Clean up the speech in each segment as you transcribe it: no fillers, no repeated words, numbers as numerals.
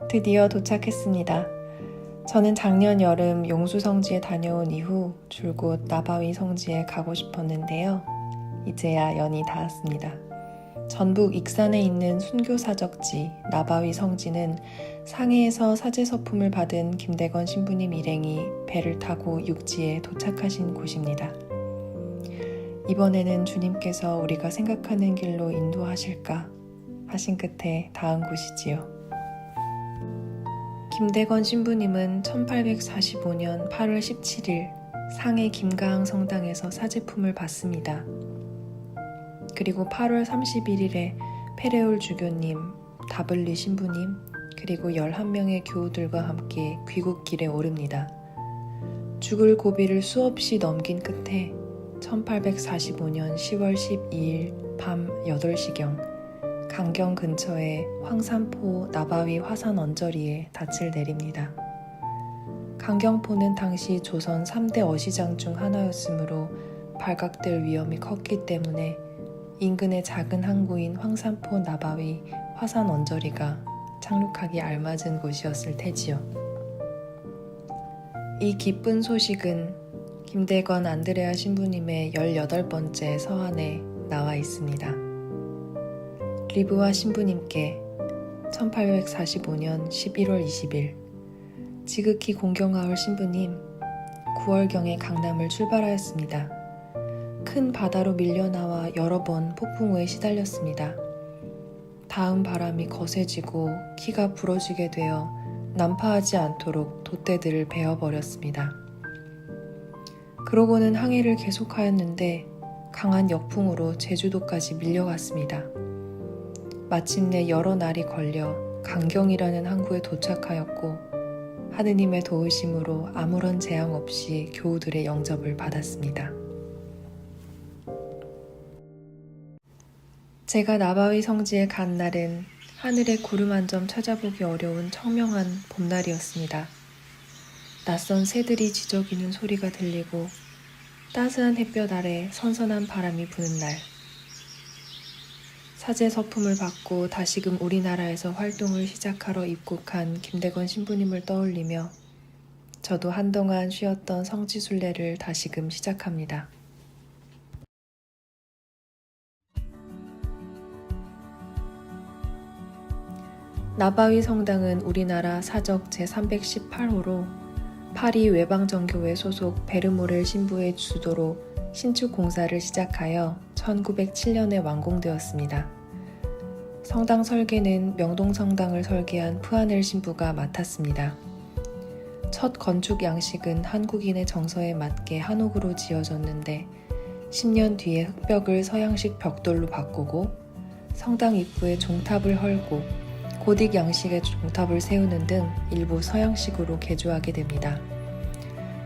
드디어 도착했습니다. 저는 작년 여름 용수 성지에 다녀온 이후 줄곧 나바위 성지에 가고 싶었는데요. 이제야 연이 닿았습니다. 전북 익산에 있는 순교사적지 나바위 성지는 상해에서 사제서품을 받은 김대건 신부님 일행이 배를 타고 육지에 도착하신 곳입니다. 이번에는 주님께서 우리가 생각하는 길로 인도하실까 하신 끝에 닿은 곳이지요. 김대건 신부님은 1845년 8월 17일 상해 김가항 성당에서 사제품을 받습니다. 그리고 8월 31일에 페레올 주교님, 다블리 신부님, 그리고 11명의 교우들과 함께 귀국길에 오릅니다. 죽을 고비를 수없이 넘긴 끝에 1845년 10월 12일 밤 8시경 강경 근처의 황산포 나바위 화산 언저리에 닻을 내립니다. 강경포는 당시 조선 3대 어시장 중 하나였으므로 발각될 위험이 컸기 때문에 인근의 작은 항구인 황산포 나바위 화산 언저리가 착륙하기 알맞은 곳이었을 테지요. 이 기쁜 소식은 김대건 안드레아 신부님의 18번째 서한에 나와 있습니다. 리브와 신부님께 1845년 11월 20일 지극히 공경하올 신부님, 9월경에 강남을 출발하였습니다. 큰 바다로 밀려나와 여러 번 폭풍우에 시달렸습니다. 다음 바람이 거세지고 키가 부러지게 되어 난파하지 않도록 돛대들을 베어버렸습니다. 그러고는 항해를 계속하였는데 강한 역풍으로 제주도까지 밀려갔습니다. 마침내 여러 날이 걸려 강경이라는 항구에 도착하였고 하느님의 도우심으로 아무런 재앙 없이 교우들의 영접을 받았습니다. 제가 나바위 성지에 간 날은 하늘에 구름 한 점 찾아보기 어려운 청명한 봄날이었습니다. 낯선 새들이 지저귀는 소리가 들리고 따스한 햇볕 아래 선선한 바람이 부는 날, 사제 서품을 받고 다시금 우리나라에서 활동을 시작하러 입국한 김대건 신부님을 떠올리며 저도 한동안 쉬었던 성지순례를 다시금 시작합니다. 나바위 성당은 우리나라 사적 제318호로 파리 외방정교회 소속 베르모렐 신부의 주도로 신축 공사를 시작하여 1907년에 완공되었습니다. 성당 설계는 명동성당을 설계한 푸아넬 신부가 맡았습니다. 첫 건축 양식은 한국인의 정서에 맞게 한옥으로 지어졌는데 10년 뒤에 흑벽을 서양식 벽돌로 바꾸고 성당 입구에 종탑을 헐고 고딕 양식의 종탑을 세우는 등 일부 서양식으로 개조하게 됩니다.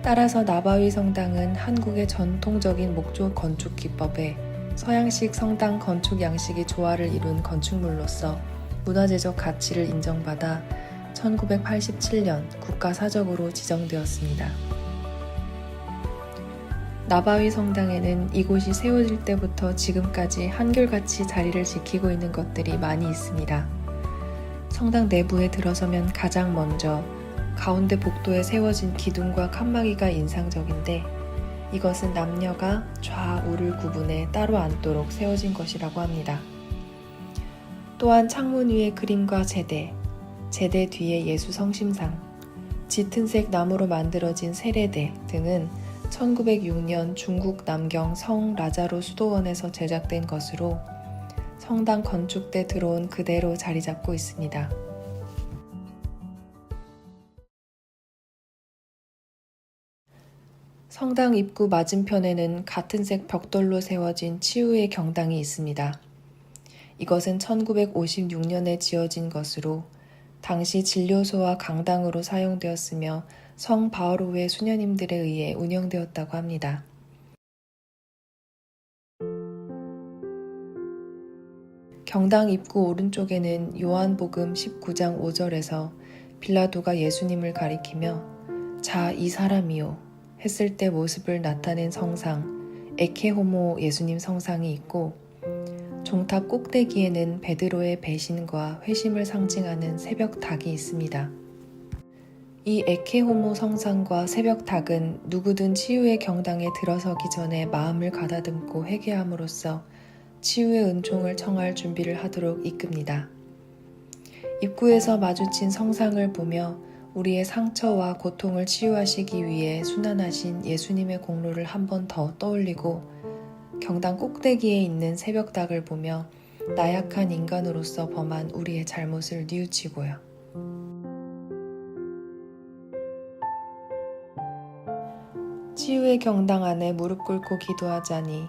따라서 나바위 성당은 한국의 전통적인 목조 건축 기법에 서양식 성당 건축 양식이 조화를 이룬 건축물로서 문화재적 가치를 인정받아 1987년 국가사적으로 지정되었습니다. 나바위 성당에는 이곳이 세워질 때부터 지금까지 한결같이 자리를 지키고 있는 것들이 많이 있습니다. 성당 내부에 들어서면 가장 먼저 가운데 복도에 세워진 기둥과 칸막이가 인상적인데 이것은 남녀가 좌우를 구분해 따로 앉도록 세워진 것이라고 합니다. 또한 창문 위에 그림과 제대 뒤에 예수 성심상, 짙은색 나무로 만들어진 세례대 등은 1906년 중국 남경 성 라자로 수도원에서 제작된 것으로 성당 건축 때 들어온 그대로 자리 잡고 있습니다. 성당 입구 맞은편에는 같은 색 벽돌로 세워진 치유의 경당이 있습니다. 이것은 1956년에 지어진 것으로 당시 진료소와 강당으로 사용되었으며 성 바오로의 수녀님들에 의해 운영되었다고 합니다. 경당 입구 오른쪽에는 요한복음 19장 5절에서 빌라도가 예수님을 가리키며 자, 이 사람이요 했을 때 모습을 나타낸 성상 에케호모 예수님 성상이 있고 종탑 꼭대기에는 베드로의 배신과 회심을 상징하는 새벽닭이 있습니다. 이 에케호모 성상과 새벽닭은 누구든 치유의 경당에 들어서기 전에 마음을 가다듬고 회개함으로써 치유의 은총을 청할 준비를 하도록 이끕니다. 입구에서 마주친 성상을 보며 우리의 상처와 고통을 치유하시기 위해 순환하신 예수님의 공로를 한 번 더 떠올리고 경당 꼭대기에 있는 새벽닭을 보며 나약한 인간으로서 범한 우리의 잘못을 뉘우치고요. 치유의 경당 안에 무릎 꿇고 기도하자니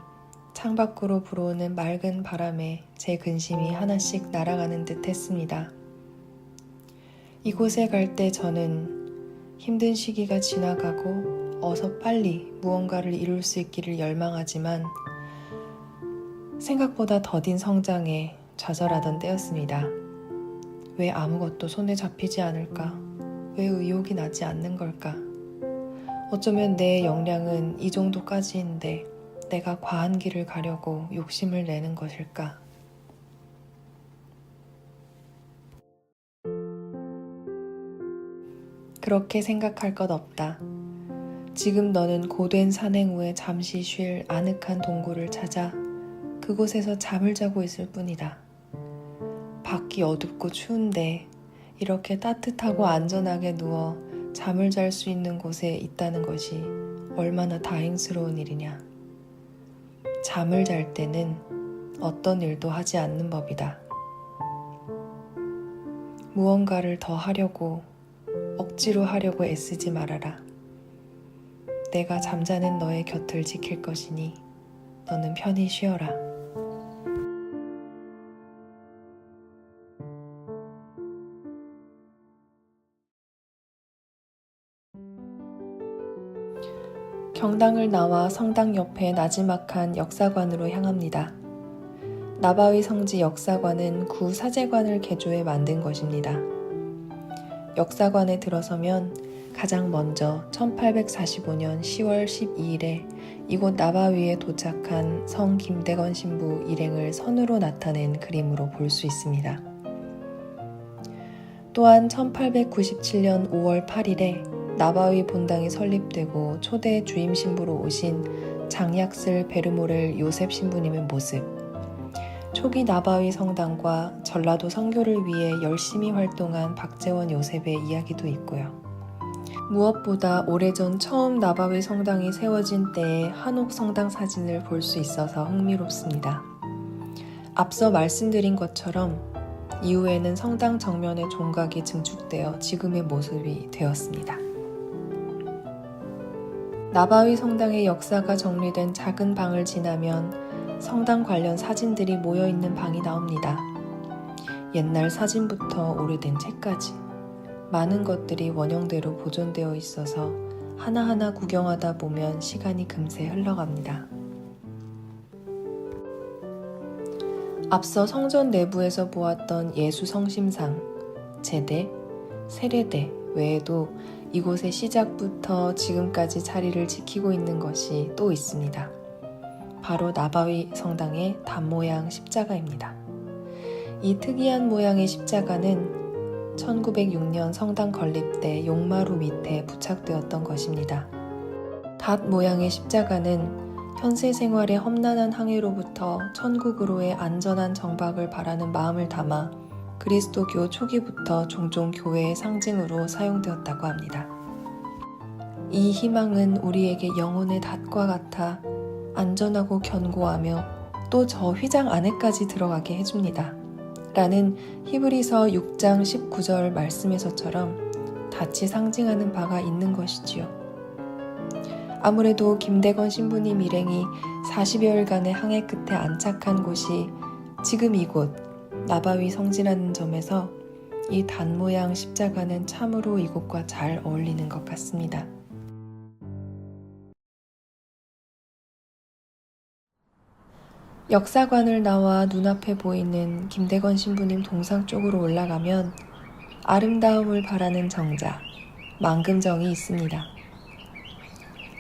창밖으로 불어오는 맑은 바람에 제 근심이 하나씩 날아가는 듯 했습니다. 이곳에 갈 때 저는 힘든 시기가 지나가고 어서 빨리 무언가를 이룰 수 있기를 열망하지만 생각보다 더딘 성장에 좌절하던 때였습니다. 왜 아무것도 손에 잡히지 않을까? 왜 의욕이 나지 않는 걸까? 어쩌면 내 역량은 이 정도까지인데 내가 과한 길을 가려고 욕심을 내는 것일까? 그렇게 생각할 것 없다. 지금 너는 고된 산행 후에 잠시 쉴 아늑한 동굴을 찾아 그곳에서 잠을 자고 있을 뿐이다. 밖이 어둡고 추운데 이렇게 따뜻하고 안전하게 누워 잠을 잘 수 있는 곳에 있다는 것이 얼마나 다행스러운 일이냐. 잠을 잘 때는 어떤 일도 하지 않는 법이다. 무언가를 더 하려고 억지로 하려고 애쓰지 말아라. 내가 잠자는 너의 곁을 지킬 것이니 너는 편히 쉬어라. 경당을 나와 성당 옆에 나지막한 역사관으로 향합니다. 나바위 성지 역사관은 구 사제관을 개조해 만든 것입니다. 역사관에 들어서면 가장 먼저 1845년 10월 12일에 이곳 나바위에 도착한 성 김대건 신부 일행을 선으로 나타낸 그림으로 볼 수 있습니다. 또한 1897년 5월 8일에 나바위 본당이 설립되고 초대 주임 신부로 오신 장약슬 베르모렐 요셉 신부님의 모습, 초기 나바위 성당과 전라도 선교를 위해 열심히 활동한 박재원 요셉의 이야기도 있고요. 무엇보다 오래전 처음 나바위 성당이 세워진 때의 한옥 성당 사진을 볼 수 있어서 흥미롭습니다. 앞서 말씀드린 것처럼 이후에는 성당 정면에 종각이 증축되어 지금의 모습이 되었습니다. 나바위 성당의 역사가 정리된 작은 방을 지나면 성당 관련 사진들이 모여있는 방이 나옵니다. 옛날 사진부터 오래된 책까지 많은 것들이 원형대로 보존되어 있어서 하나하나 구경하다 보면 시간이 금세 흘러갑니다. 앞서 성전 내부에서 보았던 예수 성심상, 제대, 세례대 외에도 이곳의 시작부터 지금까지 자리를 지키고 있는 것이 또 있습니다. 바로 나바위 성당의 단 모양 십자가입니다. 이 특이한 모양의 십자가는 1906년 성당 건립 때 용마루 밑에 부착되었던 것입니다. 닷 모양의 십자가는 현세 생활의 험난한 항해로부터 천국으로의 안전한 정박을 바라는 마음을 담아 그리스도교 초기부터 종종 교회의 상징으로 사용되었다고 합니다. 이 희망은 우리에게 영혼의 닷과 같아 안전하고 견고하며 또 저 휘장 안에까지 들어가게 해줍니다. 라는 히브리서 6장 19절 말씀에서처럼 닷이 상징하는 바가 있는 것이지요. 아무래도 김대건 신부님 일행이 40여일간의 항해 끝에 안착한 곳이 지금 이곳 나바위 성지라는 점에서 이 단 모양 십자가는 참으로 이곳과 잘 어울리는 것 같습니다. 역사관을 나와 눈앞에 보이는 김대건 신부님 동상 쪽으로 올라가면 아름다움을 바라는 정자, 망금정이 있습니다.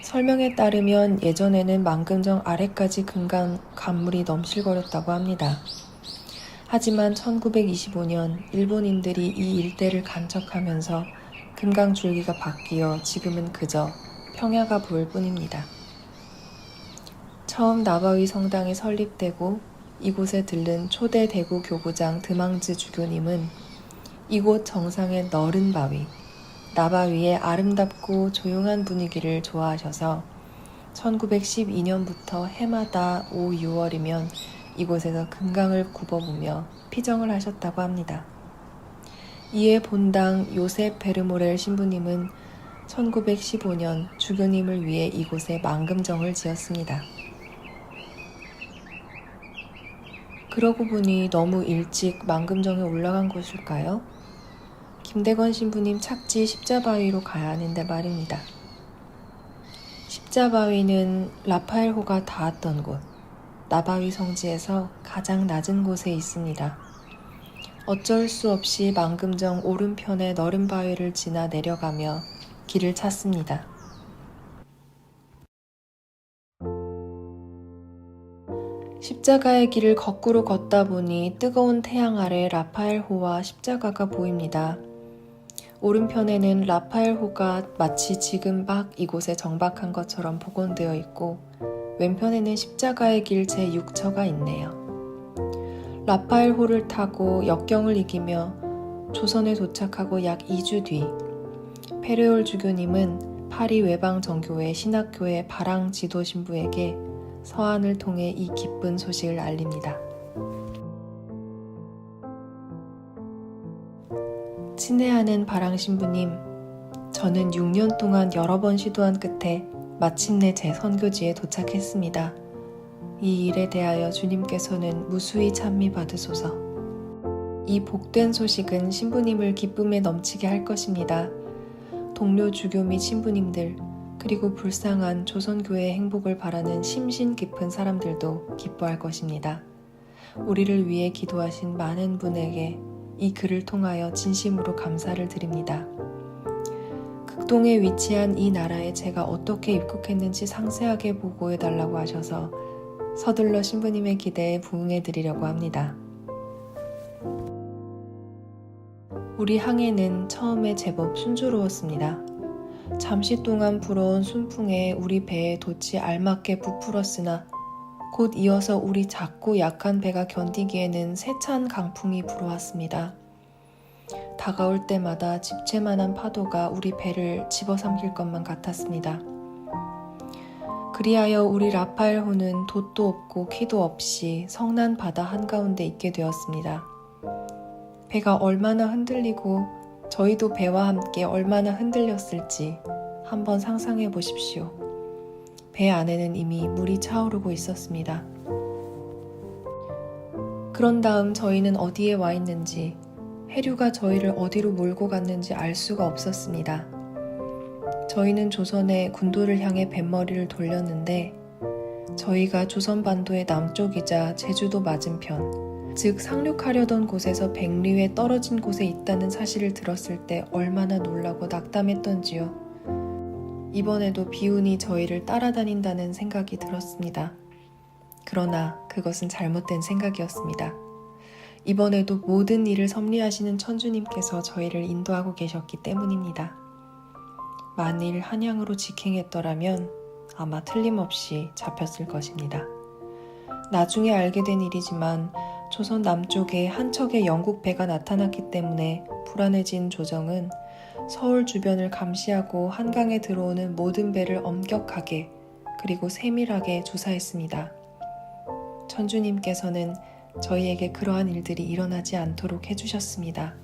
설명에 따르면 예전에는 만금정 아래까지 금강 강물이 넘실거렸다고 합니다. 하지만 1925년 일본인들이 이 일대를 간척하면서 금강 줄기가 바뀌어 지금은 그저 평야가 보일 뿐입니다. 처음 나바위 성당이 설립되고 이곳에 들른 초대 대구 교구장 드망즈 주교님은 이곳 정상의 너른 바위, 나바위의 아름답고 조용한 분위기를 좋아하셔서 1912년부터 해마다 5, 6월이면 이곳에서 금강을 굽어보며 피정을 하셨다고 합니다. 이에 본당 요셉 베르모렐 신부님은 1915년 주교님을 위해 이곳에 만금정을 지었습니다. 그러고 보니 너무 일찍 만금정에 올라간 곳일까요? 김대건 신부님 착지 십자바위로 가야 하는데 말입니다. 십자바위는 라파엘호가 닿았던 곳, 나바위 성지에서 가장 낮은 곳에 있습니다. 어쩔 수 없이 만금정 오른편의 너른 바위를 지나 내려가며 길을 찾습니다. 십자가의 길을 거꾸로 걷다 보니 뜨거운 태양 아래 라파엘호와 십자가가 보입니다. 오른편에는 라파엘호가 마치 지금 막 이곳에 정박한 것처럼 복원되어 있고 왼편에는 십자가의 길 제6처가 있네요. 라파엘호를 타고 역경을 이기며 조선에 도착하고 약 2주 뒤 페레올 주교님은 파리 외방정교회 신학교회 바랑 지도 신부에게 서한을 통해 이 기쁜 소식을 알립니다. 친애하는 바랑 신부님, 저는 6년 동안 여러 번 시도한 끝에 마침내 제 선교지에 도착했습니다. 이 일에 대하여 주님께서는 무수히 찬미 받으소서. 이 복된 소식은 신부님을 기쁨에 넘치게 할 것입니다. 동료 주교 및 신부님들, 그리고 불쌍한 조선교회의 행복을 바라는 심신 깊은 사람들도 기뻐할 것입니다. 우리를 위해 기도하신 많은 분에게 이 글을 통하여 진심으로 감사를 드립니다. 극동에 위치한 이 나라에 제가 어떻게 입국했는지 상세하게 보고해달라고 하셔서 서둘러 신부님의 기대에 부응해드리려고 합니다. 우리 항해는 처음에 제법 순조로웠습니다. 잠시 동안 불어온 순풍에 우리 배의 돛이 알맞게 부풀었으나 곧 이어서 우리 작고 약한 배가 견디기에는 세찬 강풍이 불어왔습니다. 다가올 때마다 집채만한 파도가 우리 배를 집어삼킬 것만 같았습니다. 그리하여 우리 라파엘호는 돛도 없고 키도 없이 성난 바다 한가운데 있게 되었습니다. 배가 얼마나 흔들리고 저희도 배와 함께 얼마나 흔들렸을지 한번 상상해 보십시오. 배 안에는 이미 물이 차오르고 있었습니다. 그런 다음 저희는 어디에 와 있는지, 해류가 저희를 어디로 몰고 갔는지 알 수가 없었습니다. 저희는 조선의 군도를 향해 뱃머리를 돌렸는데 저희가 조선반도의 남쪽이자 제주도 맞은편, 즉 상륙하려던 곳에서 백리에 떨어진 곳에 있다는 사실을 들었을 때 얼마나 놀라고 낙담했던지요. 이번에도 비운이 저희를 따라다닌다는 생각이 들었습니다. 그러나 그것은 잘못된 생각이었습니다. 이번에도 모든 일을 섭리하시는 천주님께서 저희를 인도하고 계셨기 때문입니다. 만일 한양으로 직행했더라면 아마 틀림없이 잡혔을 것입니다. 나중에 알게 된 일이지만 조선 남쪽에 한 척의 영국 배가 나타났기 때문에 불안해진 조정은 서울 주변을 감시하고 한강에 들어오는 모든 배를 엄격하게 그리고 세밀하게 조사했습니다. 천주님께서는 저희에게 그러한 일들이 일어나지 않도록 해주셨습니다.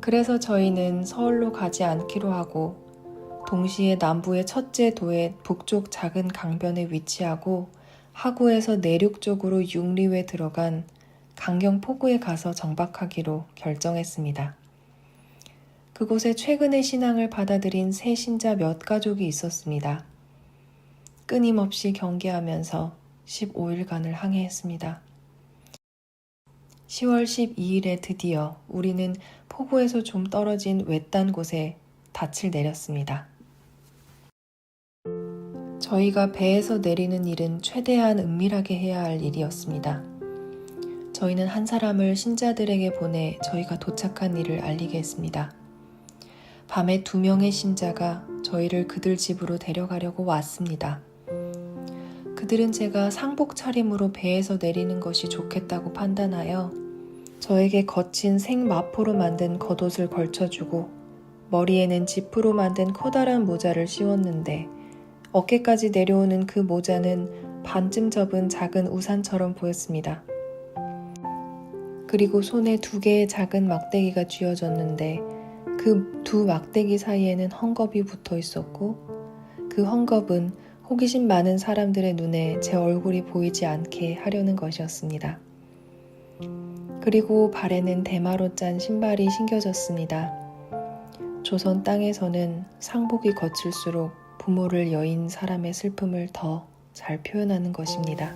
그래서 저희는 서울로 가지 않기로 하고 동시에 남부의 첫째 도의 북쪽 작은 강변에 위치하고 하구에서 내륙 쪽으로 육리에 들어간 강경포구에 가서 정박하기로 결정했습니다. 그곳에 최근에 신앙을 받아들인 새 신자 몇 가족이 있었습니다. 끊임없이 경계하면서 15일간을 항해했습니다. 10월 12일에 드디어 우리는 포구에서 좀 떨어진 외딴 곳에 닻을 내렸습니다. 저희가 배에서 내리는 일은 최대한 은밀하게 해야 할 일이었습니다. 저희는 한 사람을 신자들에게 보내 저희가 도착한 일을 알리게 했습니다. 밤에 2명의 신자가 저희를 그들 집으로 데려가려고 왔습니다. 그들은 제가 상복 차림으로 배에서 내리는 것이 좋겠다고 판단하여 저에게 거친 생마포로 만든 겉옷을 걸쳐주고 머리에는 지프로 만든 커다란 모자를 씌웠는데 어깨까지 내려오는 그 모자는 반쯤 접은 작은 우산처럼 보였습니다. 그리고 손에 2개의 작은 막대기가 쥐어졌는데 그 2 막대기 사이에는 헝겊이 붙어 있었고 그 헝겊은 호기심 많은 사람들의 눈에 제 얼굴이 보이지 않게 하려는 것이었습니다. 그리고 발에는 대마로 짠 신발이 신겨졌습니다. 조선 땅에서는 상복이 거칠수록 부모를 여인 사람의 슬픔을 더 잘 표현하는 것입니다.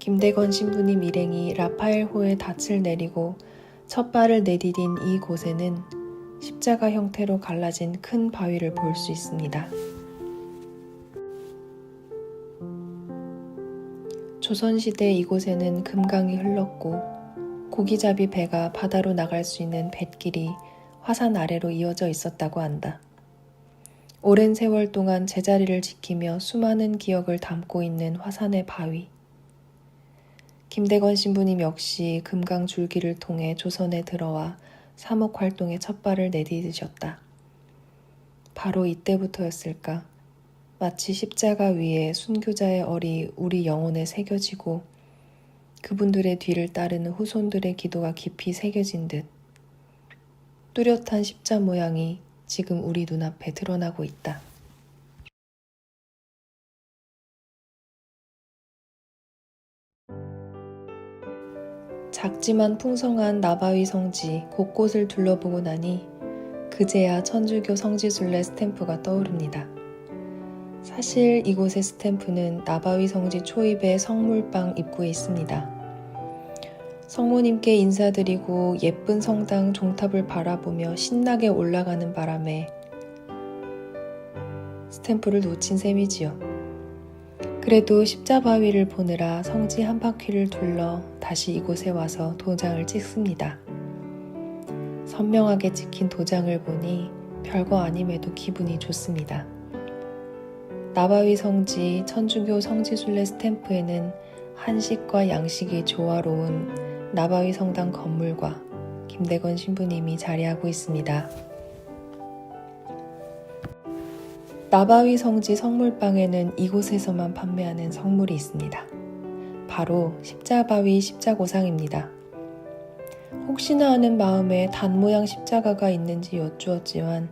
김대건 신부님 일행이 라파엘호에 닻을 내리고 첫 발을 내디딘 이 곳에는 십자가 형태로 갈라진 큰 바위를 볼 수 있습니다. 조선시대 이곳에는 금강이 흘렀고 고기잡이 배가 바다로 나갈 수 있는 뱃길이 화산 아래로 이어져 있었다고 한다. 오랜 세월 동안 제자리를 지키며 수많은 기억을 담고 있는 화산의 바위. 김대건 신부님 역시 금강 줄기를 통해 조선에 들어와 사목 활동에 첫 발을 내디디셨다. 바로 이때부터였을까? 마치 십자가 위에 순교자의 얼이 우리 영혼에 새겨지고 그분들의 뒤를 따르는 후손들의 기도가 깊이 새겨진 듯 뚜렷한 십자 모양이 지금 우리 눈앞에 드러나고 있다. 작지만 풍성한 나바위 성지 곳곳을 둘러보고 나니 그제야 천주교 성지순례 스탬프가 떠오릅니다. 사실 이곳의 스탬프는 나바위 성지 초입의 성물방 입구에 있습니다. 성모님께 인사드리고 예쁜 성당 종탑을 바라보며 신나게 올라가는 바람에 스탬프를 놓친 셈이지요. 그래도 십자바위를 보느라 성지 한 바퀴를 둘러 다시 이곳에 와서 도장을 찍습니다. 선명하게 찍힌 도장을 보니 별거 아님에도 기분이 좋습니다. 나바위 성지 천주교 성지순례 스탬프에는 한식과 양식이 조화로운 나바위 성당 건물과 김대건 신부님이 자리하고 있습니다. 나바위 성지 성물방에는 이곳에서만 판매하는 성물이 있습니다. 바로 십자바위 십자고상입니다. 혹시나 하는 마음에 단 모양 십자가가 있는지 여쭈었지만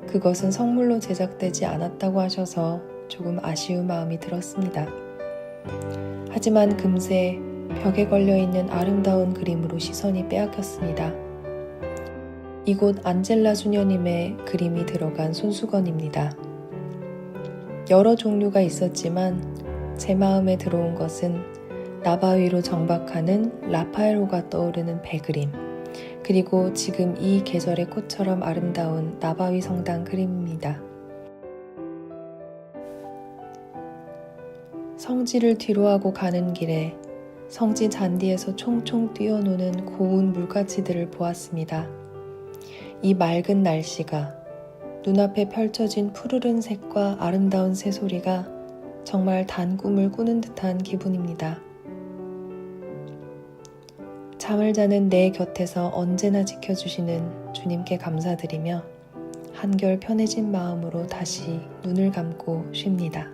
그것은 성물로 제작되지 않았다고 하셔서 조금 아쉬운 마음이 들었습니다. 하지만 금세 벽에 걸려있는 아름다운 그림으로 시선이 빼앗겼습니다. 이곳 안젤라 수녀님의 그림이 들어간 손수건입니다. 여러 종류가 있었지만 제 마음에 들어온 것은 나바위로 정박하는 라파엘호가 떠오르는 배 그림, 그리고 지금 이 계절의 꽃처럼 아름다운 나바위 성당 그림입니다. 성지를 뒤로하고 가는 길에 성지 잔디에서 총총 뛰어노는 고운 물가치들을 보았습니다. 이 맑은 날씨가 눈앞에 펼쳐진 푸르른 색과 아름다운 새소리가 정말 단 꿈을 꾸는 듯한 기분입니다. 잠을 자는 내 곁에서 언제나 지켜주시는 주님께 감사드리며 한결 편해진 마음으로 다시 눈을 감고 쉽니다.